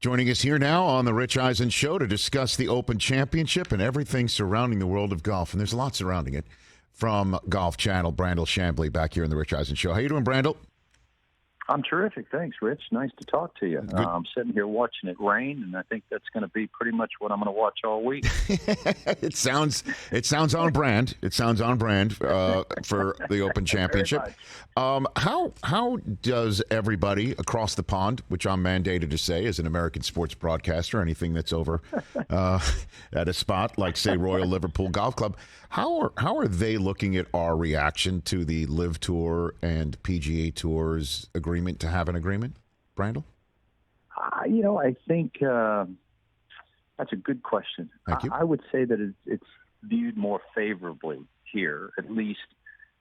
Joining us here now on the Rich Eisen Show to discuss the Open Championship and everything surrounding the world of golf. And there's a lot surrounding it. From Golf Channel, Brandel Chamblee back here in the Rich Eisen Show. How you doing, Brandel? I'm terrific. Thanks, Rich. Nice to talk to you. I'm sitting here watching it rain, and I think that's going to be pretty much what I'm going to watch all week. It sounds on brand. It sounds on brand for the Open Championship. How does everybody across the pond, which I'm mandated to say as an American sports broadcaster, anything that's over at a spot like, say, Royal Liverpool Golf Club, how are they looking at our reaction to the LIV Tour and PGA Tour's agreement to have an agreement, Brandel? I think that's a good question. Thank you. I would say that it's viewed more favorably here, at least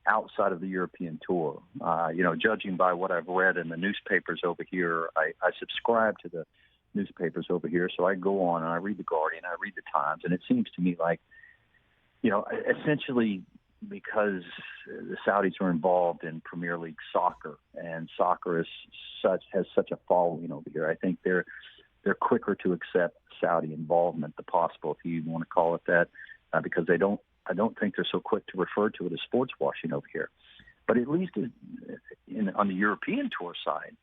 outside of the European Tour. Judging by what I've read in the newspapers over here, I subscribe to the newspapers over here, so I go on and I read the Guardian, I read the Times, and it seems to me like, essentially because the Saudis are involved in Premier League soccer, and soccer has such a following over here. I think they're quicker to accept Saudi involvement, the possible, if you even want to call it that, because I don't think they're so quick to refer to it as sports washing over here. But at least on the European Tour side,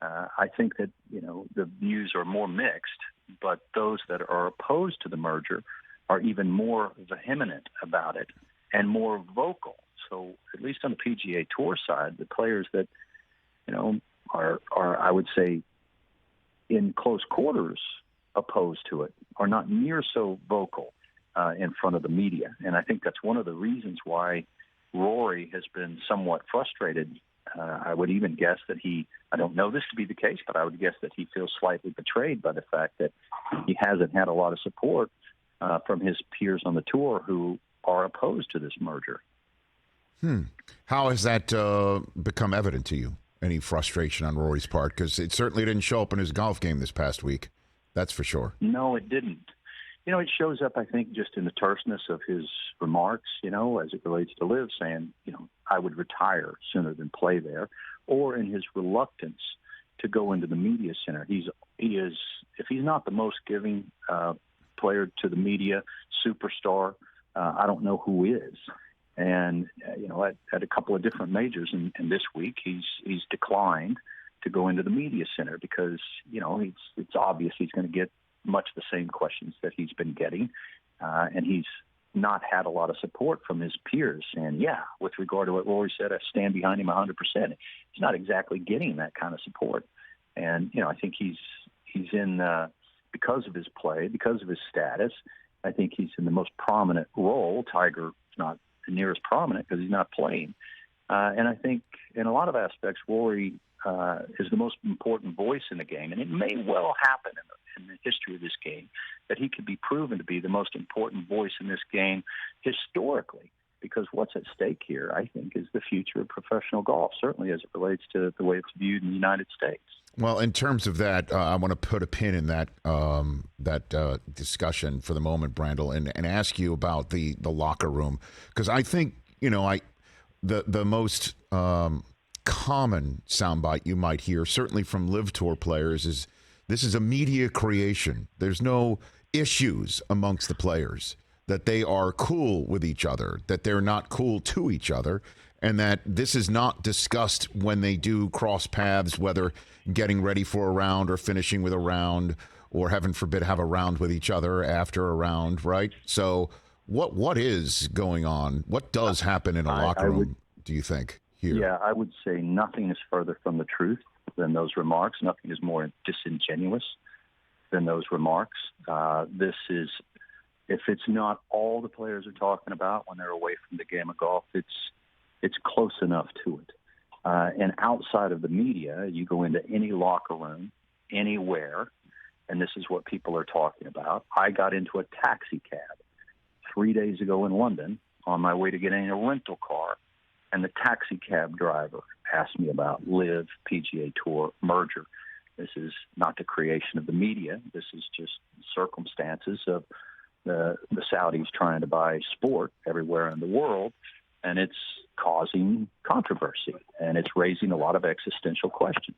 I think that the views are more mixed, but those that are opposed to the merger are even more vehement about it and more vocal. So at least on the PGA Tour side, the players that are I would say in close quarters opposed to it are not near so vocal in front of the media. And I think that's one of the reasons why Rory has been somewhat frustrated. I would even guess that I don't know this to be the case, but I would guess that he feels slightly betrayed by the fact that he hasn't had a lot of support from his peers on the tour who are opposed to this merger. How has that become evident to you? Any frustration on Rory's part? Because it certainly didn't show up in his golf game this past week. That's for sure. No, it didn't. It shows up, I think, just in the terseness of his remarks, as it relates to LIV, saying, I would retire sooner than play there, or in his reluctance to go into the media center. He is, if he's not the most giving player to the media, superstar, I don't know who is. And, at a couple of different majors, and this week he's declined to go into the media center because, it's obvious he's going to get much the same questions that he's been getting. And he's not had a lot of support from his peers. And, with regard to what Rory said, I stand behind him 100%. He's not exactly getting that kind of support. And, I think he's in, because of his play, because of his status, I think he's in the most prominent role. Tiger's not near as prominent because he's not playing. And I think in a lot of aspects, Rory is the most important voice in the game. And it may well happen in the history of this game that he could be proven to be the most important voice in this game historically, because what's at stake here, I think, is the future of professional golf, certainly as it relates to the way it's viewed in the United States. Well, in terms of that, I want to put a pin in that discussion for the moment, Brandel, and ask you about the locker room, because I think the most common soundbite you might hear, certainly from LIV Tour players, is this is a media creation. There's no issues amongst the players, that they are cool with each other, that they're not cool to each other, and that this is not discussed when they do cross paths, whether getting ready for a round or finishing with a round, or heaven forbid have a round with each other after a round, right? So what is going on? What does happen in a locker room, do you think, here? Yeah, I would say nothing is further from the truth than those remarks. Nothing is more disingenuous than those remarks. This is, if it's not all the players are talking about when they're away from the game of golf, it's close enough to it. And outside of the media, you go into any locker room, anywhere, and this is what people are talking about. I got into a taxi cab 3 days ago in London on my way to getting a rental car, and the taxi cab driver asked me about LIV PGA Tour merger. This is not the creation of the media. This is just circumstances of the Saudis trying to buy sport everywhere in the world, and it's causing controversy, and it's raising a lot of existential questions.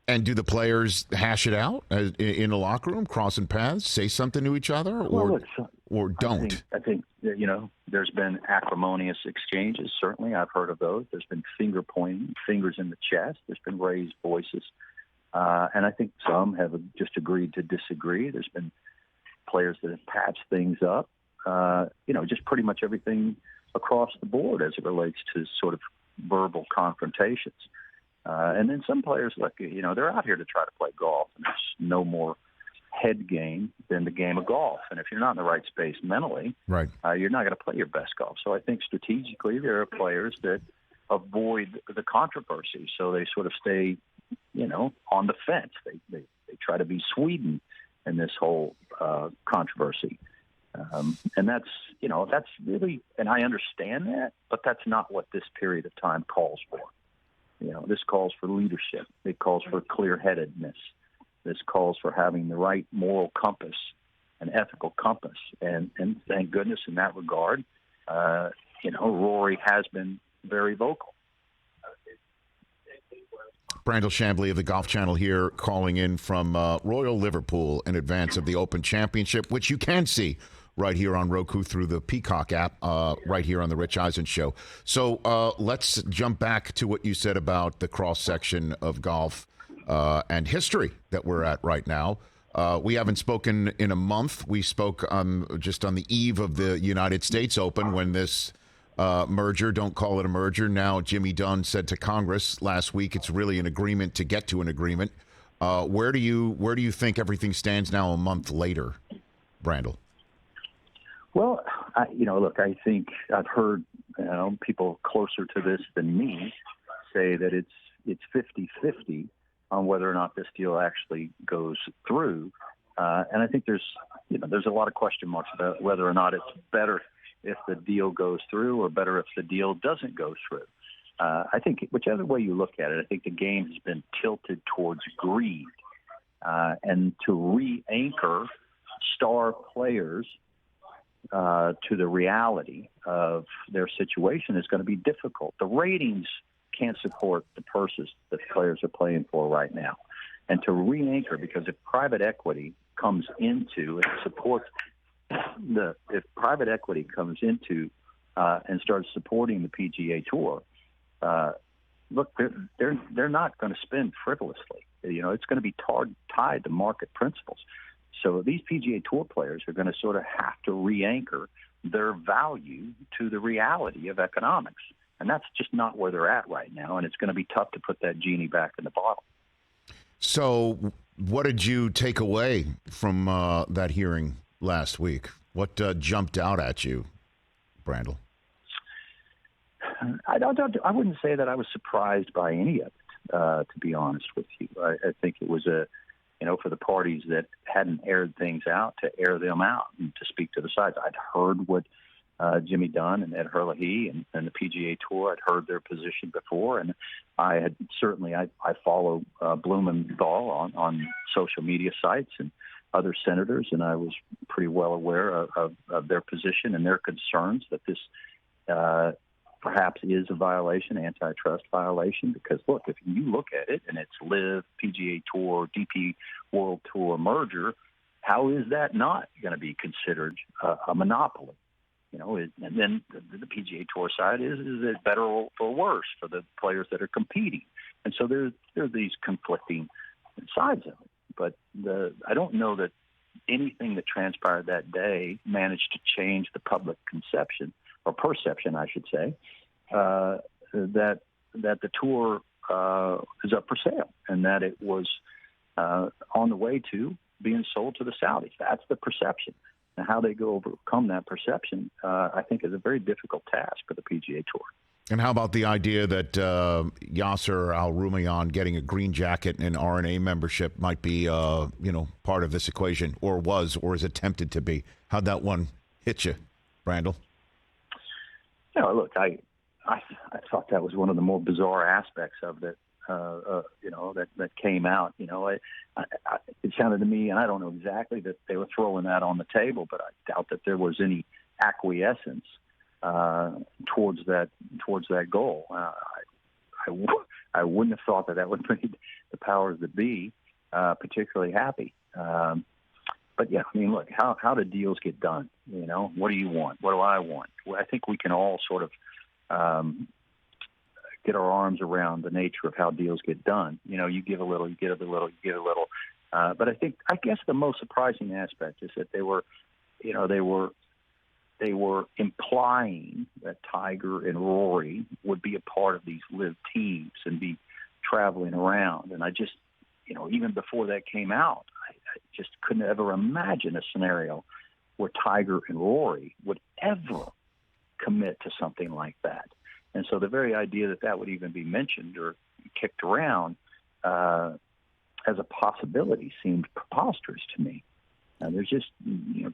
And do the players hash it out in the locker room, crossing paths, say something to each other, or don't? I think there's been acrimonious exchanges. Certainly, I've heard of those. There's been finger pointing, fingers in the chest. There's been raised voices, and I think some have just agreed to disagree. There's been players that have patched things up. Just pretty much everything across the board as it relates to sort of verbal confrontations. And then some players, they're out here to try to play golf, and there's no more head game than the game of golf. And if you're not in the right space mentally, right, you're not going to play your best golf. So I think strategically there are players that avoid the controversy, so they sort of stay, on the fence. They try to be Sweden in this whole controversy. And that's really, and I understand that, but that's not what this period of time calls for. This calls for leadership. It calls for clear-headedness. This calls for having the right moral compass and ethical compass. And thank goodness in that regard, Rory has been very vocal. Brandel Chamblee of the Golf Channel here, calling in from Royal Liverpool in advance of the Open Championship, which you can see right here on Roku through the Peacock app, right here on the Rich Eisen Show. So let's jump back to what you said about the cross-section of golf and history that we're at right now. We haven't spoken in a month. We spoke just on the eve of the United States Open when this merger, don't call it a merger. Now Jimmy Dunn said to Congress last week it's really an agreement to get to an agreement. Where do you think everything stands now a month later, Brandel? Well, I think I've heard people closer to this than me say that it's 50-50 on whether or not this deal actually goes through, and I think there's a lot of question marks about whether or not it's better if the deal goes through or better if the deal doesn't go through. I think whichever way you look at it, I think the game has been tilted towards greed, and to re-anchor star players to the reality of their situation is going to be difficult. The ratings can't support the purses that players are playing for right now. And to re-anchor, because if private equity comes into and supports if private equity comes into and starts supporting the PGA Tour, look, they're not going to spend frivolously. It's going to be tied to market principles. So these PGA Tour players are going to sort of have to re-anchor their value to the reality of economics. And that's just not where they're at right now, and it's going to be tough to put that genie back in the bottle. So what did you take away from that hearing last week? What jumped out at you, Brandel? I wouldn't say that I was surprised by any of it, to be honest with you. I think it was for the parties that hadn't aired things out, to air them out and to speak to the sides. I'd heard what Jimmy Dunn and Ed Herlihy and the PGA Tour, I'd heard their position before, and I follow Blumenthal on social media sites and other senators, and I was pretty well aware of their position and their concerns that this perhaps is a violation, antitrust violation, because, look, if you look at it and it's LIV, PGA Tour, DP World Tour merger, how is that not going to be considered a monopoly? And then the PGA Tour side is it better or worse for the players that are competing? And so there are these conflicting sides of it. But I don't know that anything that transpired that day managed to change the public conception, or perception, I should say, that the tour is up for sale and that it was on the way to being sold to the Saudis. That's the perception. And how they go overcome that perception, I think, is a very difficult task for the PGA Tour. And how about the idea that Yasser Al-Rumayyan getting a green jacket and RNA membership might be, part of this equation, or is attempted to be? How'd that one hit you, Brandel? Look, I thought that was one of the more bizarre aspects of it, that came out. It sounded to me, and I don't know exactly, that they were throwing that on the table, but I doubt that there was any acquiescence towards that goal. I I wouldn't have thought that would make the powers that be particularly happy. But yeah, I mean, look, how do deals get done? You know, what do you want? What do I want? Well, I think we can all sort of get our arms around the nature of how deals get done. You know, you give a little, you get a little, you give a little. But I guess the most surprising aspect is that they were implying that Tiger and Rory would be a part of these LIV teams and be traveling around. And I just, even before that came out, I just couldn't ever imagine a scenario where Tiger and Rory would ever commit to something like that. And so the very idea that would even be mentioned or kicked around as a possibility seemed preposterous to me. And there's just,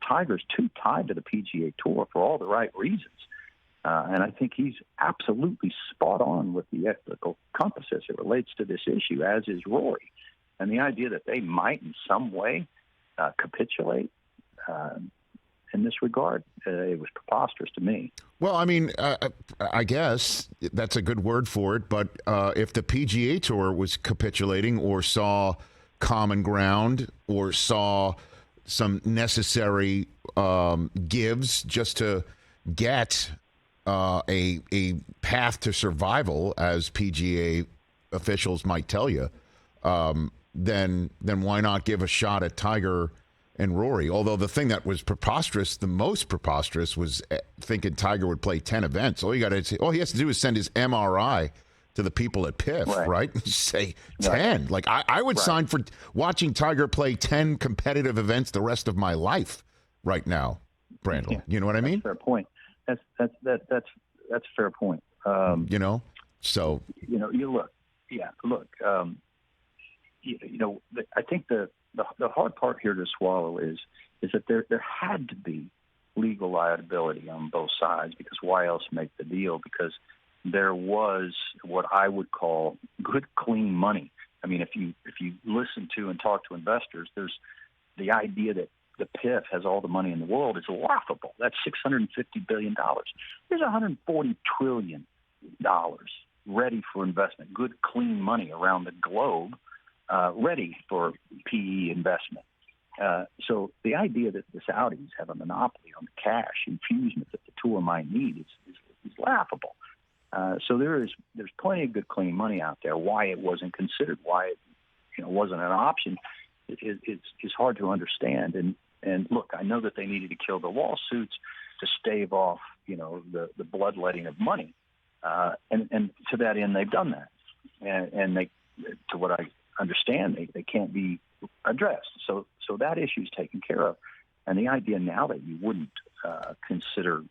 Tiger's too tied to the PGA Tour for all the right reasons. And I think he's absolutely spot on with the ethical compass as it relates to this issue, as is Rory. And the idea that they might in some way capitulate in this regard, it was preposterous to me. Well, I mean, I guess that's a good word for it. But if the PGA Tour was capitulating or saw common ground or saw some necessary gives just to get a path to survival, as PGA officials might tell you, then why not give a shot at Tiger and Rory? Although the thing that was preposterous, the most preposterous, was thinking Tiger would play 10 events. All he has to do is send his MRI to the people at PIF, right? Say 10. Right. Like, I would sign for watching Tiger play 10 competitive events the rest of my life right now, Brandel. Yeah. You know what I mean? That's a fair point. That's a fair point. So. You look. Yeah, look. I think the hard part here to swallow is that there had to be legal liability on both sides, because why else make the deal? Because there was what I would call good, clean money. I mean, if you listen to and talk to investors, there's the idea that the PIF has all the money in the world is laughable. That's $650 billion. There's $140 trillion ready for investment, good, clean money around the globe, ready for PE investment. So the idea that the Saudis have a monopoly on the cash infusion that the tour might need is laughable. So there's plenty of good, clean money out there. Why it wasn't considered, why it wasn't an option, it's hard to understand. And look, I know that they needed to kill the lawsuits to stave off, the bloodletting of money. And to that end, they've done that. And they, to what I understand, they can't be addressed. So that issue is taken care of. And the idea now that you wouldn't consider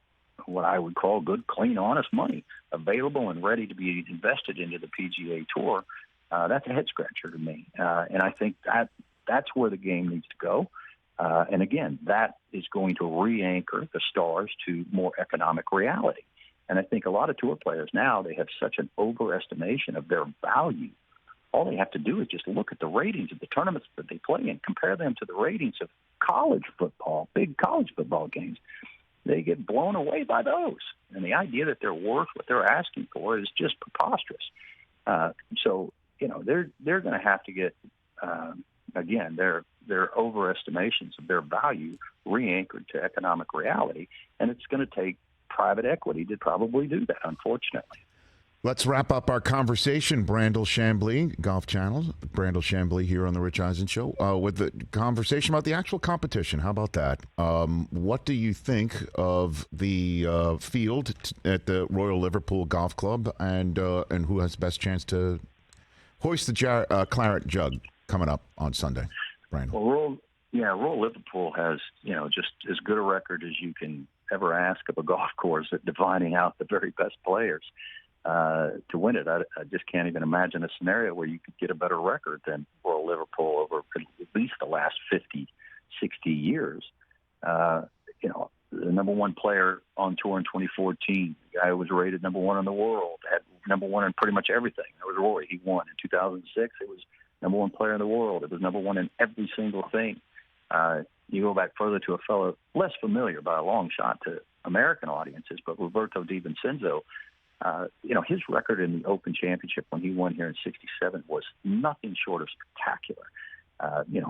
what I would call good, clean, honest money available and ready to be invested into the PGA Tour, that's a head-scratcher to me. And I think that's where the game needs to go. And again, that is going to re-anchor the stars to more economic reality. And I think a lot of tour players now, they have such an overestimation of their value. All they have to do is just look at the ratings of the tournaments that they play and compare them to the ratings of college football, big college football games. They get blown away by those. And the idea that they're worth what they're asking for is just preposterous. So, they're going to have to get, again, their overestimations of their value re-anchored to economic reality. And it's going to take private equity to probably do that, unfortunately. Let's wrap up our conversation, Brandel Chamblee, Golf Channel. Brandel Chamblee here on the Rich Eisen Show, with the conversation about the actual competition. How about that? What do you think of the field at the Royal Liverpool Golf Club, and who has the best chance to hoist the claret jug coming up on Sunday, Brandel? Well, Royal Liverpool has, just as good a record as you can ever ask of a golf course at dividing out the very best players. To win it, I just can't even imagine a scenario where you could get a better record than Royal Liverpool over at least the last 50, 60 years. The number one player on tour in 2014, the guy who was rated number one in the world, had number one in pretty much everything. That was Rory. He won. In 2006, it was number one player in the world. It was number one in every single thing. You go back further to a fellow less familiar by a long shot to American audiences, but Roberto Di Vincenzo, His record in the Open Championship when he won here in '67 was nothing short of spectacular.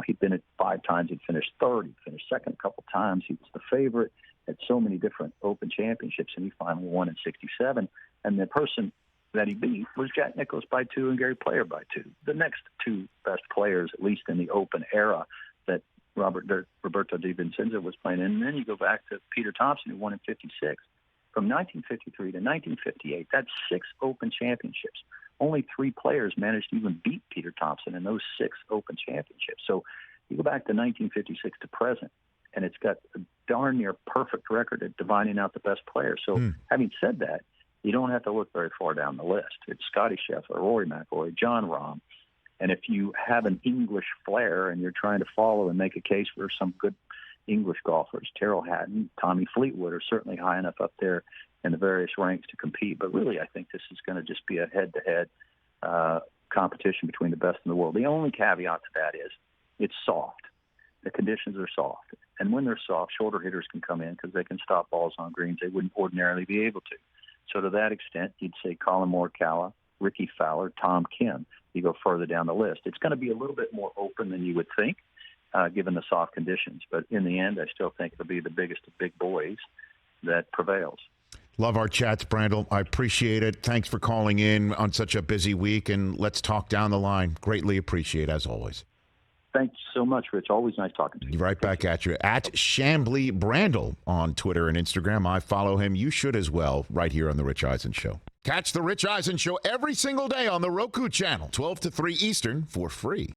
He'd been it 5 times. He'd finished third. He'd finished second a couple times. He was the favorite at so many different Open Championships, and he finally won in '67. And the person that he beat was Jack Nicklaus by 2 and Gary Player by 2. The next 2 best players, at least in the Open era, that Roberto Di Vincenzo was playing in. And then you go back to Peter Thompson, who won in '56. From 1953 to 1958, that's 6 Open Championships. Only 3 players managed to even beat Peter Thompson in those 6 Open Championships. So you go back to 1956 to present, and it's got a darn near perfect record at divining out the best players. So having said that, you don't have to look very far down the list. It's Scotty Scheffler, Rory McIlroy, John Rahm. And if you have an English flair and you're trying to follow and make a case for some good English golfers, Terrell Hatton, Tommy Fleetwood are certainly high enough up there in the various ranks to compete. But really, I think this is going to just be a head-to-head competition between the best in the world. The only caveat to that is it's soft. The conditions are soft. And when they're soft, shorter hitters can come in because they can stop balls on greens they wouldn't ordinarily be able to. So to that extent, you'd say Colin Morikawa, Ricky Fowler, Tom Kim. You go further down the list. It's going to be a little bit more open than you would think, given the soft conditions. But in the end, I still think it'll be the biggest of big boys that prevails. Love our chats, Brandel. I appreciate it. Thanks for calling in on such a busy week, and let's talk down the line. Greatly appreciate it, as always. Thanks so much, Rich. Always nice talking to you. Right back at you. At Chamblee Brandel on Twitter and Instagram. I follow him. You should as well, right here on The Rich Eisen Show. Catch The Rich Eisen Show every single day on the Roku channel, 12 to 3 Eastern, for free.